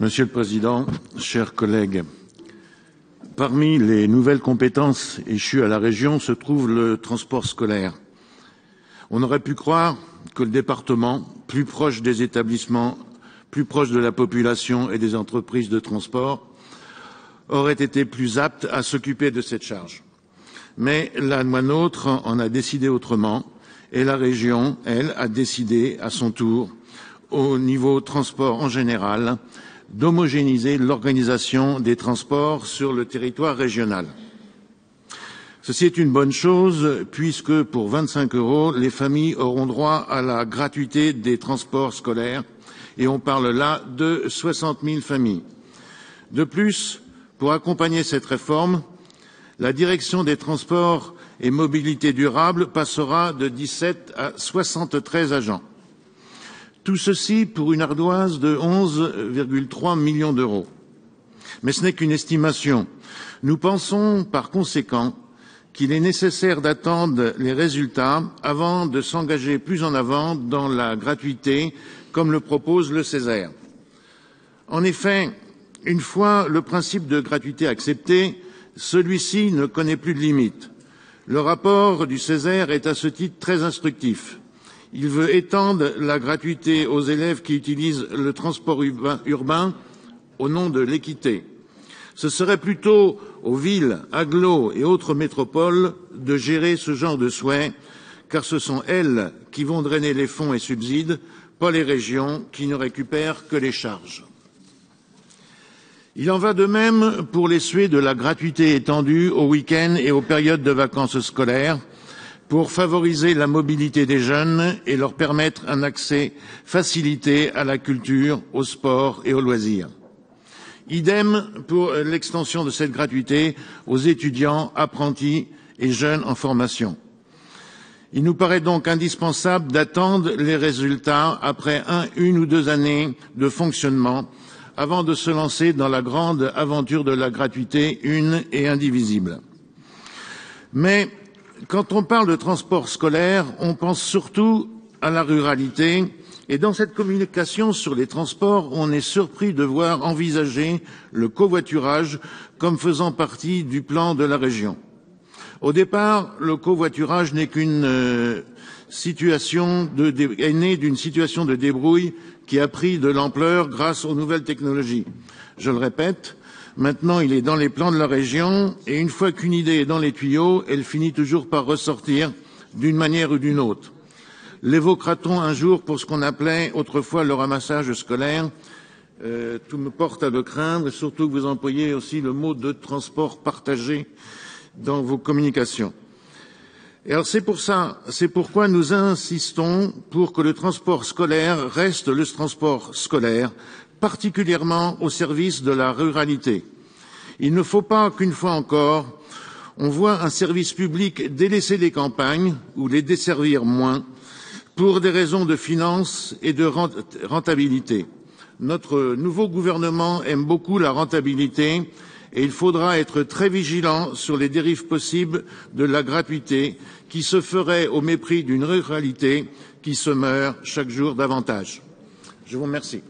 Monsieur le Président, chers collègues, parmi les nouvelles compétences échues à la région se trouve le transport scolaire. On aurait pu croire que le département, plus proche des établissements, plus proche de la population et des entreprises de transport, aurait été plus apte à s'occuper de cette charge. Mais la loi NOTRe en a décidé autrement et la région, elle, a décidé à son tour, au niveau transport en général, d'homogénéiser l'organisation des transports sur le territoire régional. Ceci est une bonne chose puisque pour 25 €, les familles auront droit à la gratuité des transports scolaires et on parle là de 60 000 familles. De plus, pour accompagner cette réforme, la direction des transports et mobilité durable passera de 17 à 73 agents. Tout ceci pour une ardoise de 11,3 millions d'euros. Mais ce n'est qu'une estimation. Nous pensons par conséquent qu'il est nécessaire d'attendre les résultats avant de s'engager plus en avant dans la gratuité, comme le propose le Césaire. En effet, une fois le principe de gratuité accepté, celui-ci ne connaît plus de limite. Le rapport du Césaire est à ce titre très instructif. Il veut étendre la gratuité aux élèves qui utilisent le transport urbain au nom de l'équité. Ce serait plutôt aux villes, agglos et autres métropoles de gérer ce genre de souhait, car ce sont elles qui vont drainer les fonds et subsides, pas les régions qui ne récupèrent que les charges. Il en va de même pour les souhaits de la gratuité étendue aux week-ends et aux périodes de vacances scolaires, pour favoriser la mobilité des jeunes et leur permettre un accès facilité à la culture, au sport et aux loisirs. Idem pour l'extension de cette gratuité aux étudiants, apprentis et jeunes en formation. Il nous paraît donc indispensable d'attendre les résultats après une ou 2 années de fonctionnement avant de se lancer dans la grande aventure de la gratuité une et indivisible. Mais quand on parle de transport scolaire, on pense surtout à la ruralité et dans cette communication sur les transports, on est surpris de voir envisager le covoiturage comme faisant partie du plan de la région. Au départ, le covoiturage n'est qu'une est né d'une situation de débrouille qui a pris de l'ampleur grâce aux nouvelles technologies. Je le répète, maintenant il est dans les plans de la région et une fois qu'une idée est dans les tuyaux, elle finit toujours par ressortir d'une manière ou d'une autre. L'évoquera-t-on un jour pour ce qu'on appelait autrefois le ramassage scolaire? Tout me porte à le craindre, surtout que vous employez aussi le mot de transport partagé dans vos communications. Et alors c'est pourquoi nous insistons pour que le transport scolaire reste le transport scolaire, particulièrement au service de la ruralité. Il ne faut pas qu'une fois encore, on voit un service public délaisser les campagnes ou les desservir moins pour des raisons de finances et de rentabilité. Notre nouveau gouvernement aime beaucoup la rentabilité et il faudra être très vigilant sur les dérives possibles de la gratuité qui se ferait au mépris d'une ruralité qui se meurt chaque jour davantage. Je vous remercie.